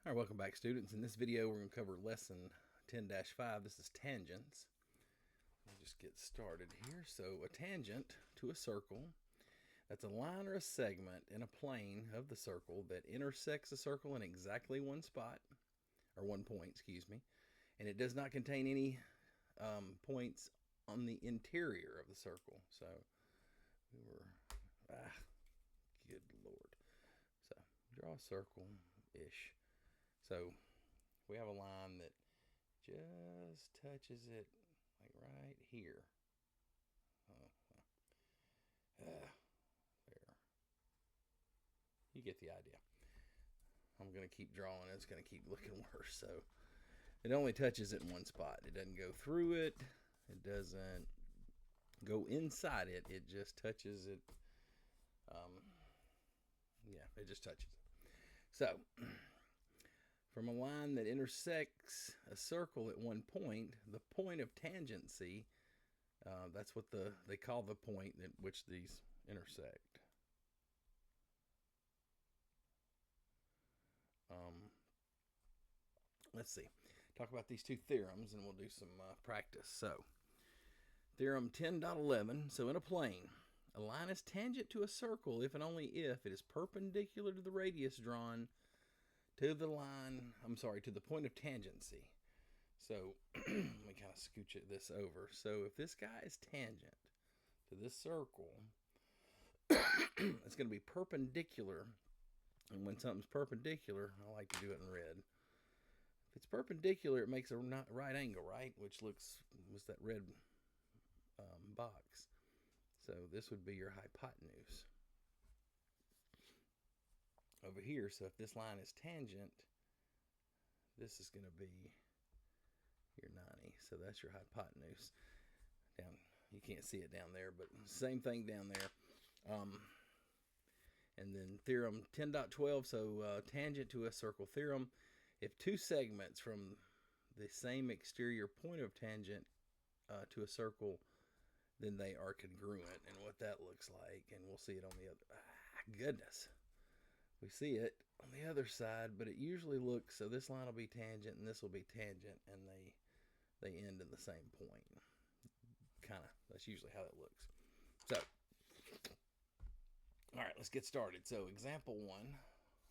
All right, welcome back, students. In this video, we're going to cover lesson 10-5. This is tangents. We'll just get started here. So a tangent to a circle, that's a line or a segment in a plane of the circle that intersects a circle in exactly one spot, or 1 point, excuse me, and it does not contain any points on the interior of the circle. So we were, good Lord. So draw a circle-ish. So we have a line that just touches it like right here. There. You get the idea. I'm going to keep drawing. It's going to keep looking worse. So it only touches it in one spot. It doesn't go through it. It doesn't go inside it. It just touches it. Yeah, it just touches it. So from a line that intersects a circle at one point, the point of tangency, that's what they call the point at which these intersect. Let's see. Talk about these two theorems and we'll do some practice. So, theorem 10.11. So in a plane, a line is tangent to a circle if and only if it is perpendicular to the radius drawn to the line, to the point of tangency. So let me kind of scooch this over. So if this guy is tangent to this circle, it's going to be perpendicular. And when something's perpendicular, I like to do it in red. If it's perpendicular, it makes a right angle, right? Which was that red box. So this would be your hypotenuse over here. So if this line is tangent, this is going to be your 90. So that's your hypotenuse. Down, you can't see it down there, but same thing down there. And then theorem 10.12. So tangent to a circle theorem. If two segments from the same exterior point of tangent to a circle, then they are congruent. And what that looks like, and we'll see it on the other. Goodness. We see it on the other side, but it usually looks, so this line will be tangent and this will be tangent, and they end in the same point. Kind of, that's usually how it looks. So, all right, let's get started. So example 1,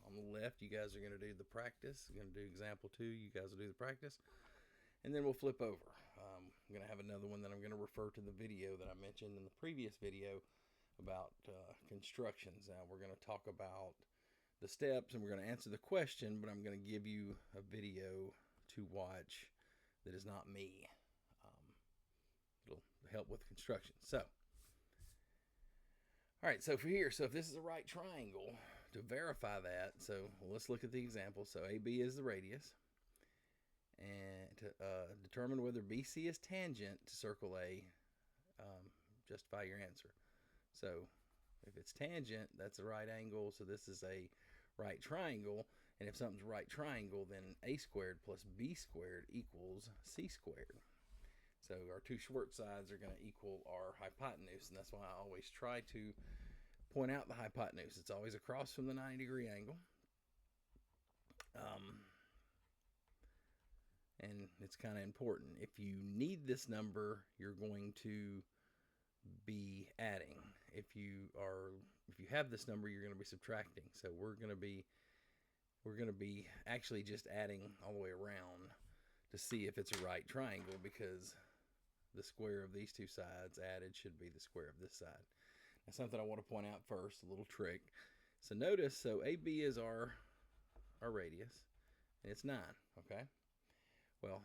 on the left, you guys are going to do the practice. We're going to do example 2, you guys will do the practice. And then we'll flip over. I'm going to have another one that I'm going to refer to the video that I mentioned in the previous video about constructions. Now we're going to talk about the steps and we're going to answer the question, but I'm going to give you a video to watch that is not me. It'll help with construction. So, all right, so for here, so if this is a right triangle, to verify that, so let's look at the example. So AB is the radius. And to determine whether BC is tangent to circle A, justify your answer. So if it's tangent, that's a right angle, so this is a right triangle. And if something's a right triangle, then A squared plus B squared equals C squared. So our two short sides are going to equal our hypotenuse, and that's why I always try to point out the hypotenuse. It's always across from the 90-degree angle. And it's kind of important. If you need this number, you're going to be adding. If you have this number, you're going to be subtracting. So we're going to be actually just adding all the way around to see if it's a right triangle, because the square of these two sides added should be the square of this side. Now something I want to point out first, a little trick. So notice, so AB is our radius, and it's 9, okay? Well,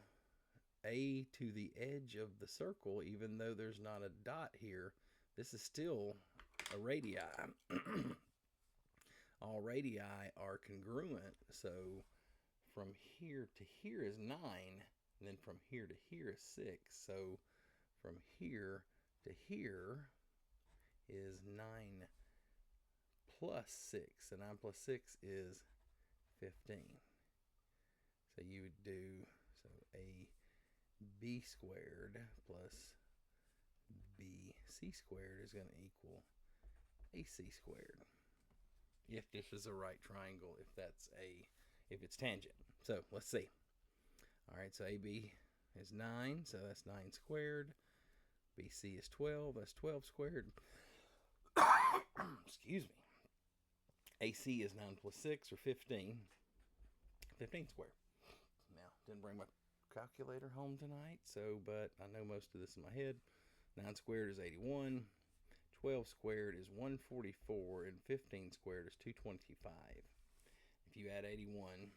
A to the edge of the circle, even though there's not a dot here, this is still a radii. All radii are congruent, so from here to here is 9, and then from here to here is 6. So from here to here is 9 plus 6, and 9 plus 6 is 15. So you would do, so AB squared plus BC squared is going to equal AC squared. If this is a right triangle, if that's a if it's tangent. So let's see. All right, so AB is 9, so that's 9 squared. BC is 12, that's 12 squared. Excuse me. AC is 9 plus 6, or 15. 15 squared. Now, didn't bring my calculator home tonight, but I know most of this in my head. 9 squared is 81. 12 squared is 144, and 15 squared is 225. If you add 81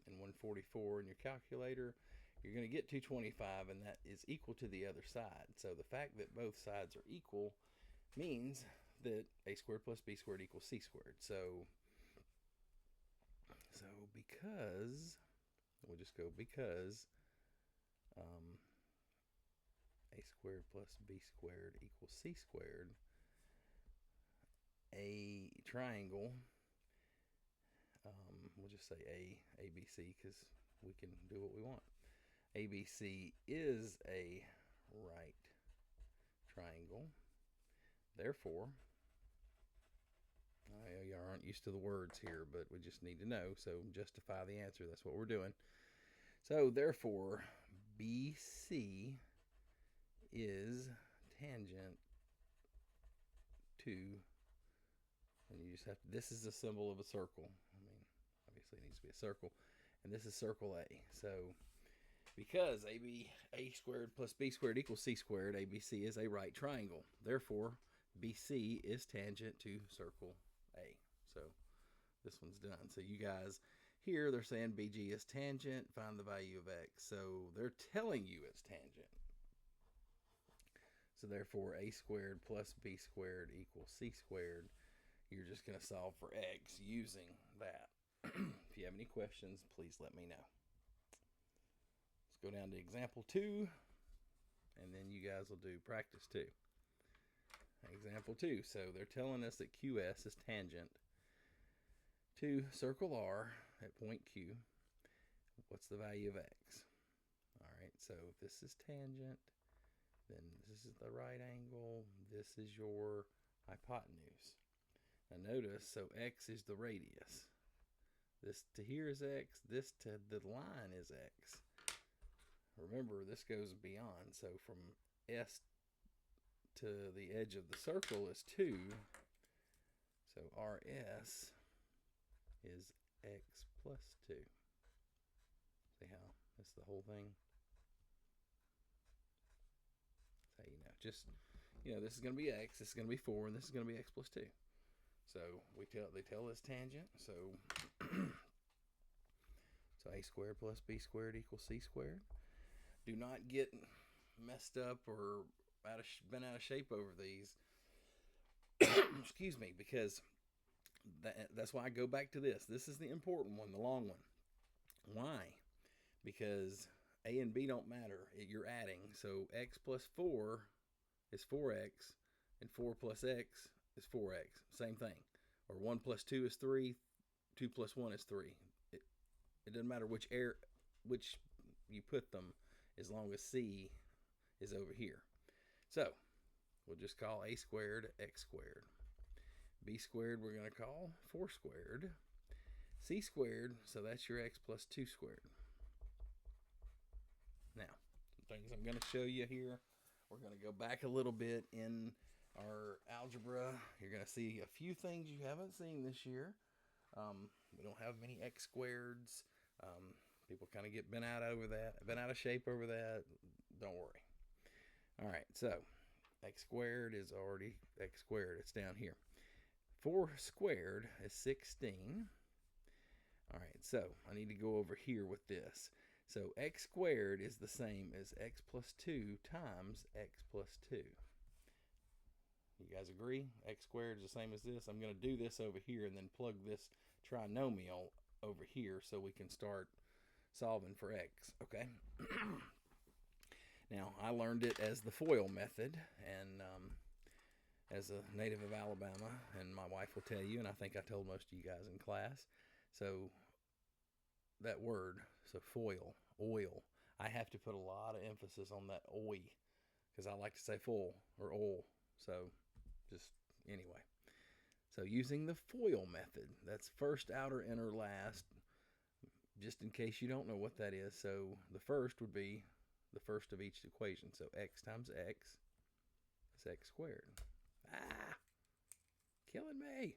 and 144 in your calculator, you're going to get 225, and that is equal to the other side. So the fact that both sides are equal means that a squared plus b squared equals c squared. So because, we'll just go because a squared plus b squared equals c squared, a triangle, we'll just say ABC because we can do what we want. ABC is a right triangle. Therefore, you aren't used to the words here, but we just need to know. So justify the answer. That's what we're doing. So therefore, BC is tangent to, and you just have to, this is a symbol of a circle. I mean, obviously it needs to be a circle. And this is circle A. So because a squared plus b squared equals c squared, ABC is a right triangle. Therefore, BC is tangent to circle A. So this one's done. So you guys here, they're saying BG is tangent, find the value of x. So they're telling you it's tangent. So therefore, a squared plus b squared equals c squared. You're just going to solve for x using that. If you have any questions, please let me know. Let's go down to example 2, and then you guys will do practice 2. Example 2. So they're telling us that QS is tangent to circle R at point Q. What's the value of x? All right, so if this is tangent, then this is the right angle. This is your hypotenuse. Now notice, so x is the radius. This to here is x. This to the line is x. Remember, this goes beyond. So from S to the edge of the circle is 2. So RS is x plus 2. See how that's the whole thing? That's how you know. Just, this is going to be x, this is going to be 4, and this is going to be x plus 2. So they tell us tangent. So so a squared plus b squared equals c squared. Do not get messed up or bent out of shape over these. Excuse me, because that's why I go back to this. This is the important one, the long one. Why? Because a and b don't matter. You're adding. So x plus 4 is 4x, and 4 plus x is 4x. Same thing. Or 1 plus 2 is 3. 2 plus 1 is 3. It doesn't matter which you put them, as long as c is over here. So we'll just call a squared x squared. B squared we're going to call 4 squared. C squared, so that's your x plus 2 squared. Now, some things I'm going to show you here. We're going to go back a little bit in our algebra. You're going to see a few things you haven't seen this year. We don't have many x squareds. People kind of get bent out of shape over that. Don't worry. All right, so x squared is already x squared. It's down here. 4 squared is 16. All right, so I need to go over here with this. So x squared is the same as x plus 2 times x plus 2. You guys agree? X squared is the same as this. I'm going to do this over here and then plug this trinomial over here so we can start solving for x, okay? Now, I learned it as the FOIL method, and as a native of Alabama, and my wife will tell you, and I think I told most of you guys in class, so that word, so FOIL, oil, I have to put a lot of emphasis on that oi, because I like to say full or oil, so just anyway. So using the FOIL method, that's first, outer, inner, last, just in case you don't know what that is. So the first would be the first of each equation. So x times x is x squared. Ah, killing me.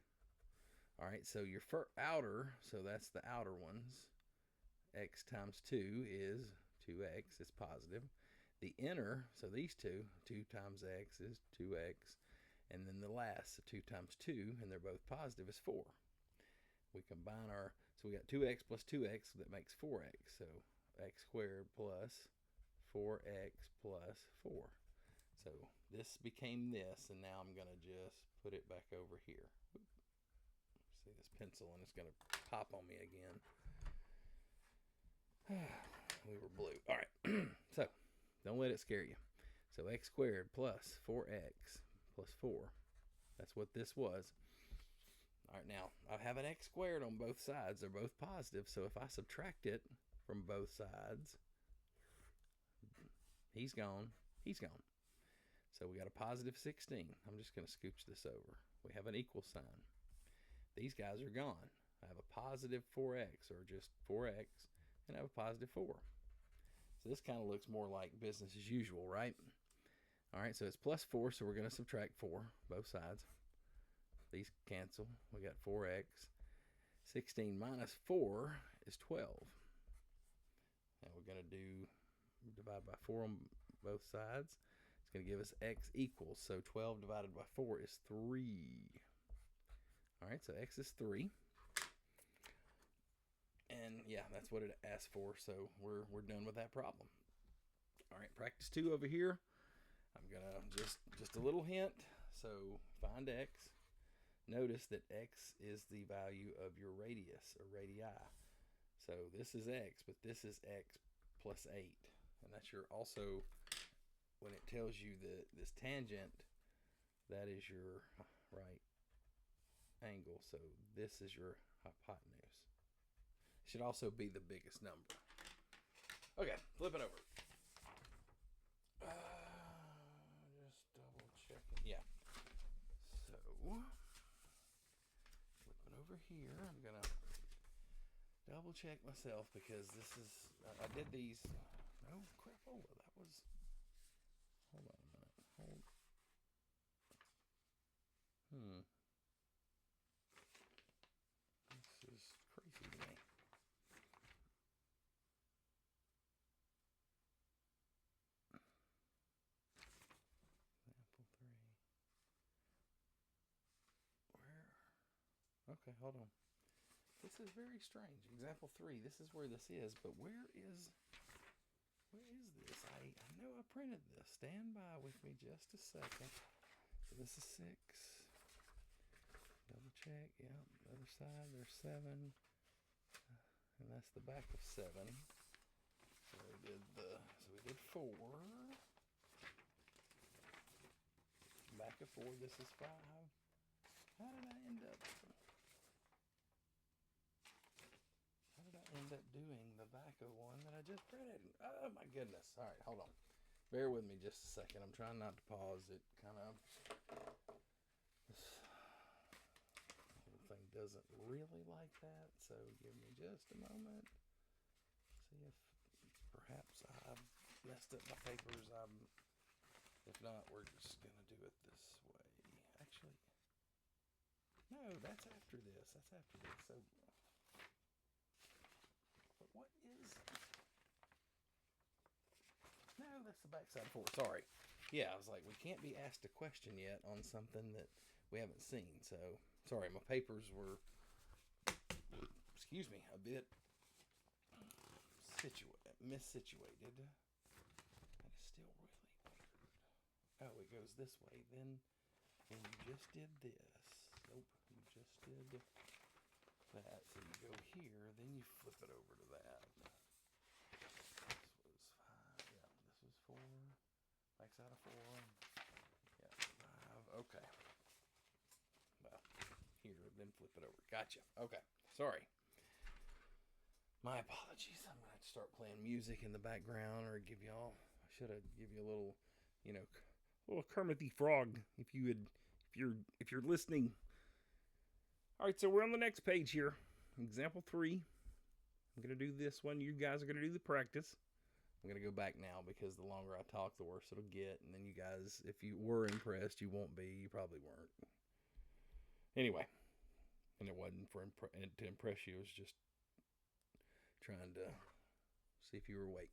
All right, so your outer, so that's the outer ones. X times 2 is 2x, it's positive. The inner, so these two, 2 times x is 2x. And then the last, so 2 times 2, and they're both positive, is 4. We combine our, so we got 2x plus 2x, that makes 4x. So x squared plus 4x plus 4. So this became this, and now I'm going to just put it back over here. See this pencil, and it's going to pop on me again. We were blue. All right. So don't let it scare you. So x squared plus 4x plus 4. That's what this was. All right, now I have an x squared on both sides. They're both positive. So if I subtract it from both sides, he's gone. He's gone. So we got a positive 16. I'm just going to scooch this over. We have an equal sign. These guys are gone. I have a positive 4x, or just 4x, and I have a positive 4. So this kind of looks more like business as usual, right? All right, so it's plus 4, so we're going to subtract 4, both sides. These cancel. We got 4x. 16 minus 4 is 12. And we're going to divide by 4 on both sides. It's going to give us x equals, so 12 divided by 4 is 3. All right, so x is 3. And yeah, that's what it asked for, so we're done with that problem. All right, practice 2 over here. I'm gonna just a little hint. So find x. Notice that x is the value of your radius, or radii. So this is x, but this is x plus 8. And that's your, also, when it tells you that this tangent, that is your right angle. So this is your hypotenuse. It should also be the biggest number. Okay, flip it over. Just double checking. Yeah. So, flipping over here, I'm going to double check myself because this is, I did these, no, crapola, that was, hold on a minute, this is crazy to me. Okay, hold on. This is very strange. Example 3, this is where this is, but where is this? I know I printed this. Stand by with me just a second. So this is 6. Double check. Yeah, the other side, there's 7. And that's the back of 7. So we did 4. Back of 4, this is 5. How did I end up doing the back of one that I just printed? Oh my goodness. All right, hold on. Bear with me just a second. I'm trying not to pause. It kind of, this whole thing doesn't really like that. So give me just a moment. See if perhaps I've messed up my papers. If not, we're just going to do it this way. Actually, no, that's after this. That's after this. So, but what is? No, that's the backside 4. Sorry. Yeah, I was like, we can't be asked a question yet on something that we haven't seen. So, sorry, my papers were, excuse me, a bit missituated. That is still really weird. Oh, it goes this way. Then you just did this. Nope, you just did that. So you go here, then you flip it over to that. This was 5. Yeah, this was 4. Backside of 4. Yeah, 5. Okay. Well, here, then flip it over. Gotcha. Okay. Sorry. My apologies. I'm gonna have to start playing music in the background, or give y'all. I should have give you a little, little Kermit the Frog if you're listening. All right, so we're on the next page here. Example 3. I'm going to do this one. You guys are going to do the practice. I'm going to go back now because the longer I talk, the worse it'll get. And then you guys, if you were impressed, you won't be. You probably weren't. Anyway, and it wasn't to impress you. It was just trying to see if you were awake.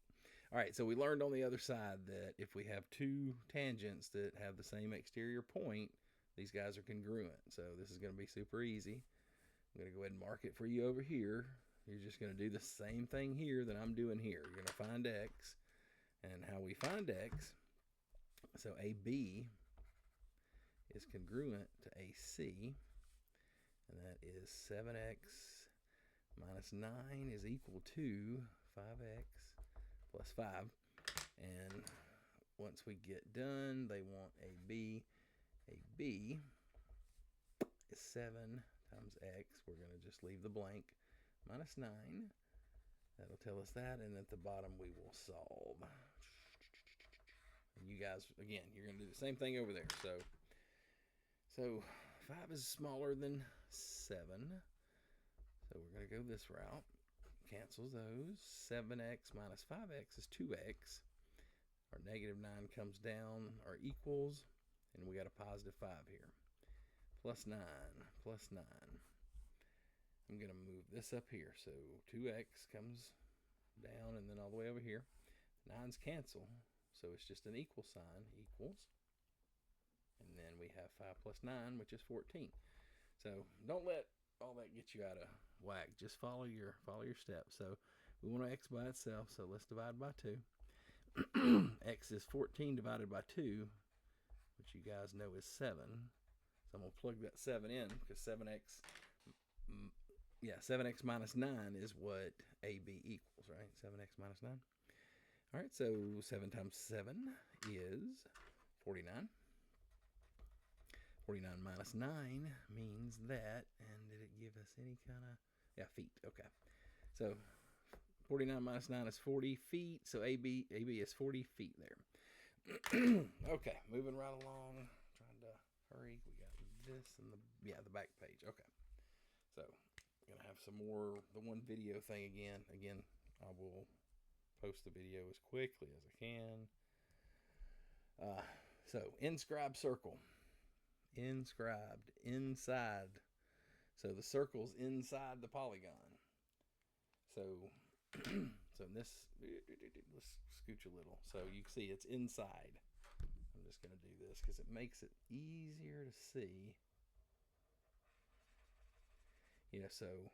All right, so we learned on the other side that if we have two tangents that have the same exterior point, these guys are congruent. So this is going to be super easy. I'm going to go ahead and mark it for you over here. You're just going to do the same thing here that I'm doing here. You're going to find x. And how we find x, so AB is congruent to AC. And that is 7x minus 9 is equal to 5x plus 5. And once we get done, they want AB. AB is 7 times x. We're going to just leave the blank. Minus 9. That'll tell us that. And at the bottom, we will solve. And you guys, again, you're going to do the same thing over there. So 5 is smaller than 7. So we're going to go this route. Cancels those. 7x minus 5x is 2x. Our negative 9 comes down, our equals, and we got a positive 5 here. Plus 9, plus 9. I'm going to move this up here. So 2x comes down and then all the way over here. 9's cancel. So it's just an equal sign, equals. And then we have 5 plus 9, which is 14. So don't let all that get you out of whack. Just follow your steps. So we want x by itself, so let's divide by 2. X is 14 divided by 2, which you guys know is 7. So I'm going to plug that 7 in because 7x minus 9 is what AB equals, right? 7x minus 9. All right, so 7 times 7 is 49. 49 minus 9 means that, and did it give us any kind of, feet, okay. So 49 minus 9 is 40 feet, so AB is 40 feet there. Okay, moving right along, trying to hurry. We got this and the back page, okay. So I'm going to have some more, the one video thing again. Again, I will post the video as quickly as I can. So inscribed circle. Inscribed inside. So the circle's inside the polygon. So so in this, let's scooch a little. So you can see it's inside. I'm just going to do this because it makes it easier to see. So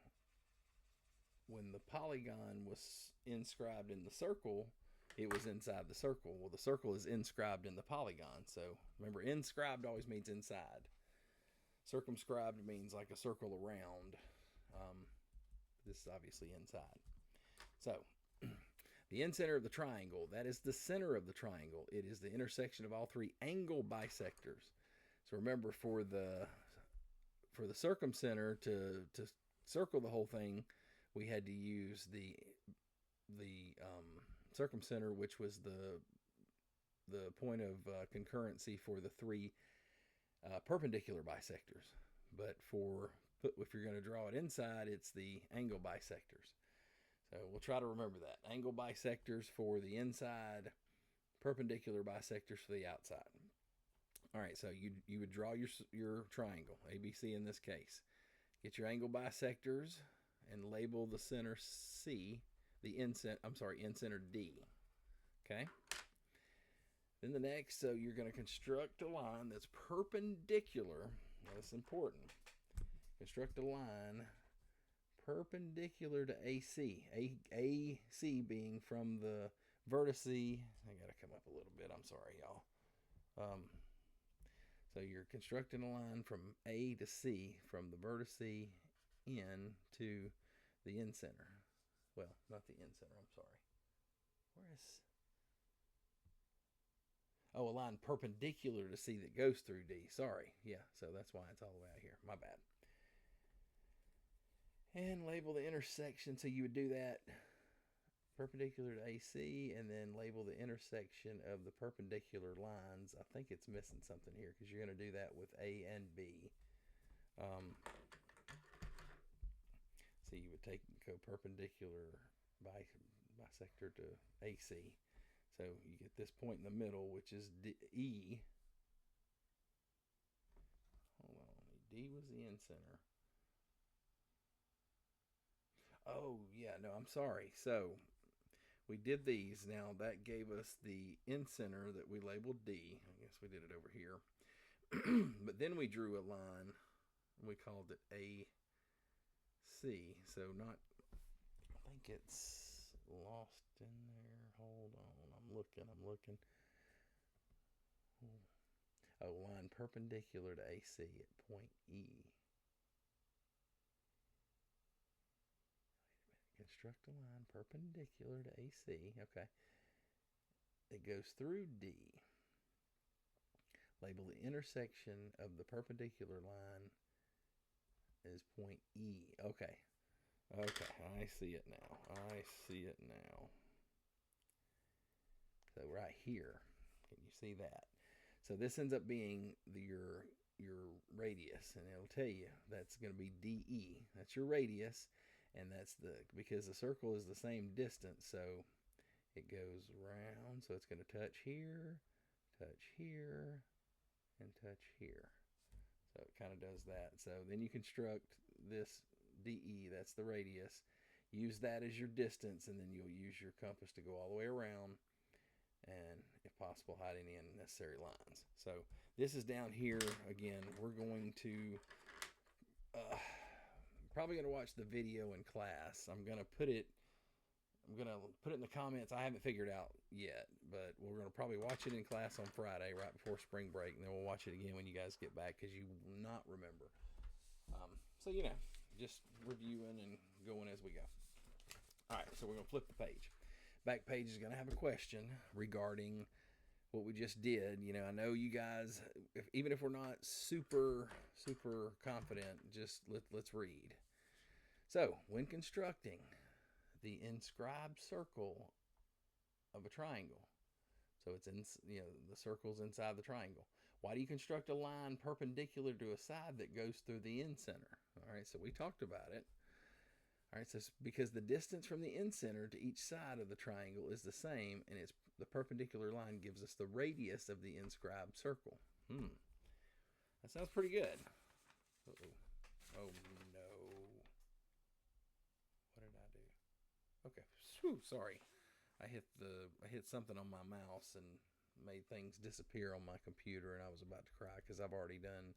when the polygon was inscribed in the circle, it was inside the circle. Well, the circle is inscribed in the polygon. So remember, inscribed always means inside. Circumscribed means like a circle around. This is obviously inside. So the incenter of the triangle, that is the center of the triangle. It is the intersection of all three angle bisectors. So remember, for the circumcenter to circle the whole thing, we had to use the circumcenter, which was the point of concurrency for the three perpendicular bisectors. But if you're going to draw it inside, it's the angle bisectors. So we'll try to remember that. Angle bisectors for the inside, perpendicular bisectors for the outside. All right, so you would draw your triangle, ABC in this case. Get your angle bisectors and label the center C, incenter D. Okay? Then the next, so you're going to construct a line that's perpendicular. Now, that's important. Construct a line perpendicular to AC. AC being from the vertice. I got to come up a little bit. I'm sorry, y'all. So you're constructing a line from A to C, from the vertice in to the incenter. Well, not the incenter, I'm sorry. A line perpendicular to C that goes through D. Sorry. Yeah, so that's why it's all the way out here. My bad. And label the intersection. So you would do that perpendicular to AC, and then label the intersection of the perpendicular lines. I think it's missing something here because you're going to do that with A and B. So you would go perpendicular bisector to AC. So you get this point in the middle, which is E. Hold on, D was the end center. Oh, yeah, no, I'm sorry. So we did these. Now that gave us the end center that we labeled D. I guess we did it over here. But then we drew a line. We called it AC. So not, I think it's lost in there. Hold on. I'm looking. Oh, line perpendicular to AC at point E. Construct a line perpendicular to AC. Okay. It goes through D. Label the intersection of the perpendicular line as point E. Okay. Okay, I see it now. So right here, can you see that? So this ends up being your radius, and it'll tell you that's going to be DE. That's your radius, and that's because the circle is the same distance, so it goes round. So it's going to touch here, and touch here. So it kind of does that. So then you construct this DE, that's the radius. Use that as your distance, and then you'll use your compass to go all the way around, and if possible, hide any unnecessary lines. So this is down here. Again, we're going to probably going to watch the video in class. I'm going to put it in the comments. I haven't figured out yet, but we're going to probably watch it in class on Friday right before spring break, and then we'll watch it again when you guys get back, because you will not remember. So just reviewing and going as we go. All right, so we're going to flip the page. Back page is going to have a question regarding what we just did. I know you guys, even if we're not super confident, just let's read. So when constructing the inscribed circle of a triangle, so it's the circle's inside the triangle, why do you construct a line perpendicular to a side that goes through the end center? All right, so we talked about it. All right, so it's because the distance from the end center to each side of the triangle is the same, and the perpendicular line gives us the radius of the inscribed circle. That sounds pretty good. Oh no. What did I do? Okay. Sorry. I hit something on my mouse and made things disappear on my computer, and I was about to cry because I've already done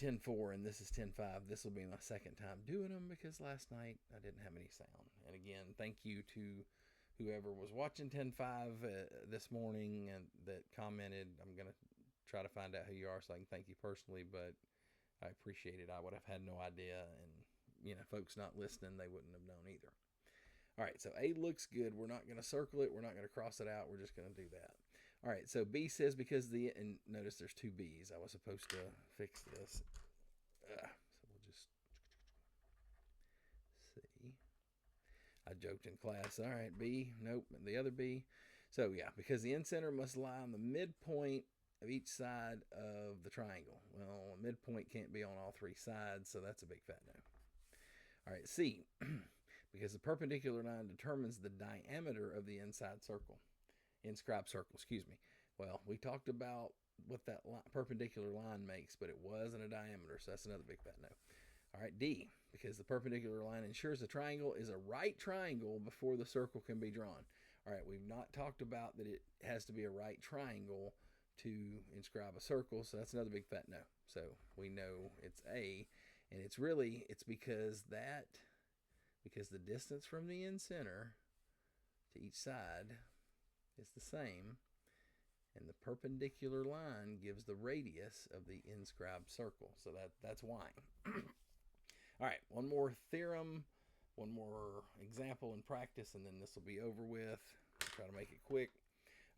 10-4, and this is 10-5. This will be my second time doing them because last night I didn't have any sound. And again, thank you to whoever was watching 10-5 this morning and that commented. I'm going to try to find out who you are so I can thank you personally, but I appreciate it. I would have had no idea, and folks not listening, they wouldn't have known either. All right, so A looks good. We're not going to circle it. We're not going to cross it out. We're just going to do that. All right, so B says and notice there's two B's. I was supposed to fix this. So we'll just see. I joked in class. All right, B. Nope, the other B. So yeah, because the end center must lie on the midpoint of each side of the triangle. Well, a midpoint can't be on all three sides, so that's a big fat no. All right, C. Because the perpendicular line determines the diameter of the inscribed circle. Well, we talked about what that perpendicular line makes, but it wasn't a diameter, so that's another big fat no. All right, D, because the perpendicular line ensures the triangle is a right triangle before the circle can be drawn. All right, we've not talked about that it has to be a right triangle to inscribe a circle, so that's another big fat no. So we know it's A, and it's because the distance from the end center to each side is the same, and the perpendicular line gives the radius of the inscribed circle. So that's why. All right, one more theorem, one more example in practice, and then this will be over with. I'll try to make it quick.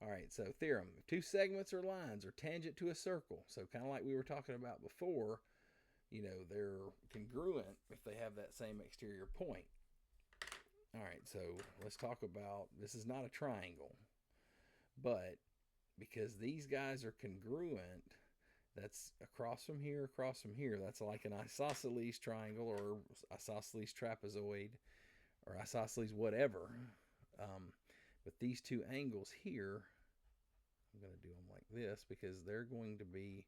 All right, so theorem. If two segments or lines are tangent to a circle, so kind of like we were talking about before, they're congruent if they have that same exterior point. All right, so let's talk about, this is not a triangle, but because these guys are congruent, That's across from here, across from here. That's like an isosceles triangle or isosceles trapezoid or isosceles whatever. But these two angles here, I'm going to do them like this because they're going to be,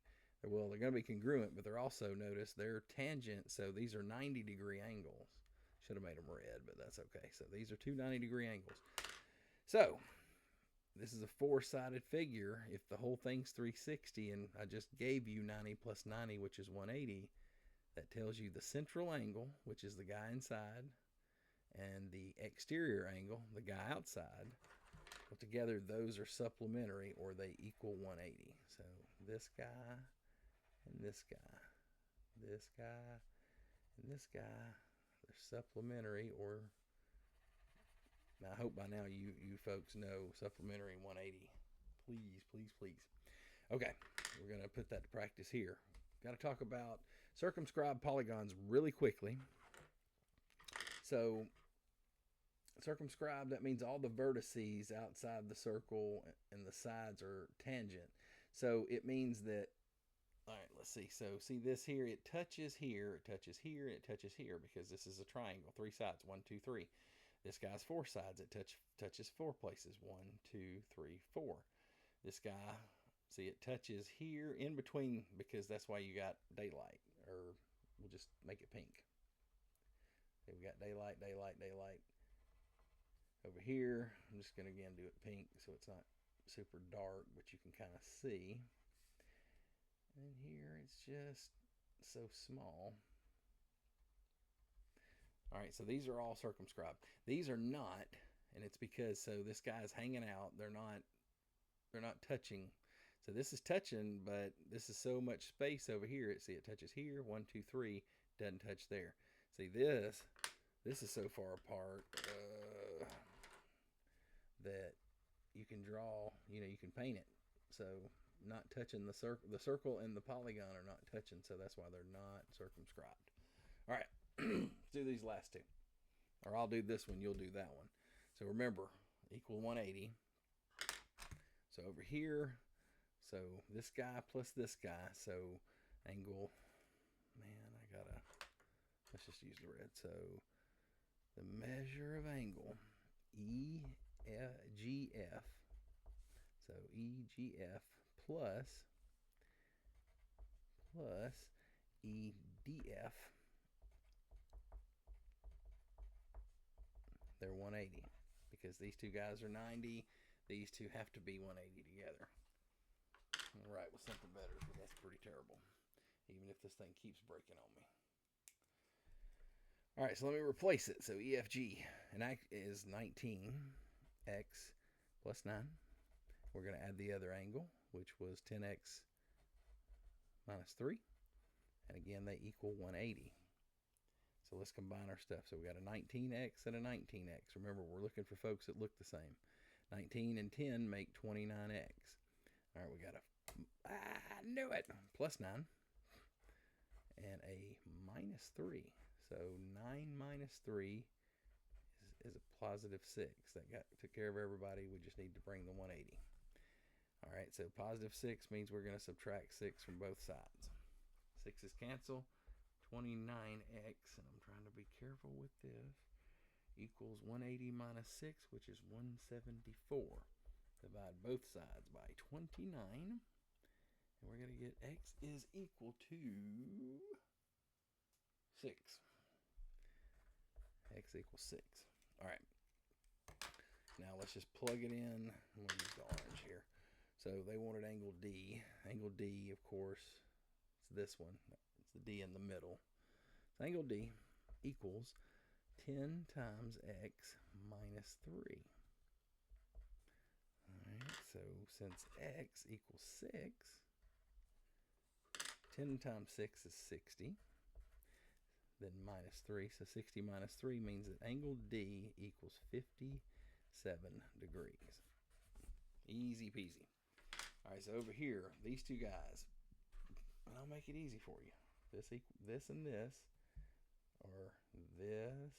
well, they're going to be congruent, but they're also, notice, they're tangent. So these are 90-degree angles. Should have made them red, but that's okay. So these are two 90-degree angles. So this is a four-sided figure. If the whole thing's 360 and I just gave you 90 plus 90, which is 180, that tells you the central angle, which is the guy inside, and the exterior angle, the guy outside. Well, together, those are supplementary, or they equal 180. So this guy and this guy, this guy and this guy, they're supplementary, or now, I hope by now you folks know supplementary and 180. Please, please, please. Okay, we're going to put that to practice here. Got to talk about circumscribed polygons really quickly. So circumscribed, that means all the vertices outside the circle and the sides are tangent. So it means that, all right, let's see. So see this here, it touches here, it touches here, it touches here, because this is a triangle, three sides, 1, 2, 3. This guy's four sides, it touches four places, 1, 2, 3, 4. This guy, see, it touches here in between, because that's why you got daylight, or we'll just make it pink. Okay, we got daylight, daylight, daylight. Over here, I'm just going to again do it pink so it's not super dark, but you can kind of see. And here it's just so small. All right, so these are all circumscribed. These are not, and it's because, so this guy's hanging out. They're not touching. So this is touching, but this is so much space over here. See, it touches here, 1, 2, 3, doesn't touch there. See, this is so far apart that you can draw, you can paint it. So not touching the circle and the polygon are not touching, so that's why they're not circumscribed. All right, let's do these last two. Or I'll do this one, you'll do that one. So remember, equal 180. So over here, so this guy plus this guy, so angle, let's just use the red. So the measure of angle, EGF, so EGF plus EDF, they're 180, because these two guys are 90, these two have to be 180 together. All right, with something better, but that's pretty terrible, even if this thing keeps breaking on me. All right, so let me replace it. So EFG, and that is 19x plus 9. We're going to add the other angle, which was 10x minus 3. And again, they equal 180. So let's combine our stuff. So we got a 19x and a 19x. Remember, we're looking for folks that look the same. 19 and 10 make 29x. All right, we got I knew it, plus 9. And a minus 3. So 9 minus 3 is a positive 6. That took care of everybody. We just need to bring the 180. All right, so positive 6 means we're going to subtract 6 from both sides. 6's cancel. 29x, and I'm trying to be careful with this, equals 180 minus 6, which is 174. Divide both sides by 29, and we're going to get x is equal to 6. X equals 6. All right. Now let's just plug it in. I'm going to use the orange here. So they wanted angle D. Angle D, of course, it's this one. It's the D in the middle. So angle D equals 10 times x minus 3. All right, so since x equals 6, 10 times 6 is 60. Then minus 3, so 60 minus 3 means that angle D equals 57 degrees. Easy peasy. All right, so over here, these two guys, and I'll make it easy for you. This and this, or this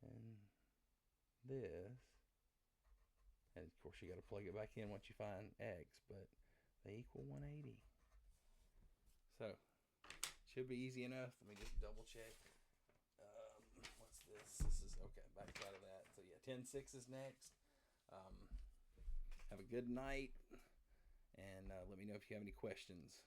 and this, and of course you got to plug it back in once you find x, but they equal 180. So, should be easy enough. Let me just double check. What's this? This is, okay, backside of that. So yeah, 10-6 is next. Have a good night, and let me know if you have any questions.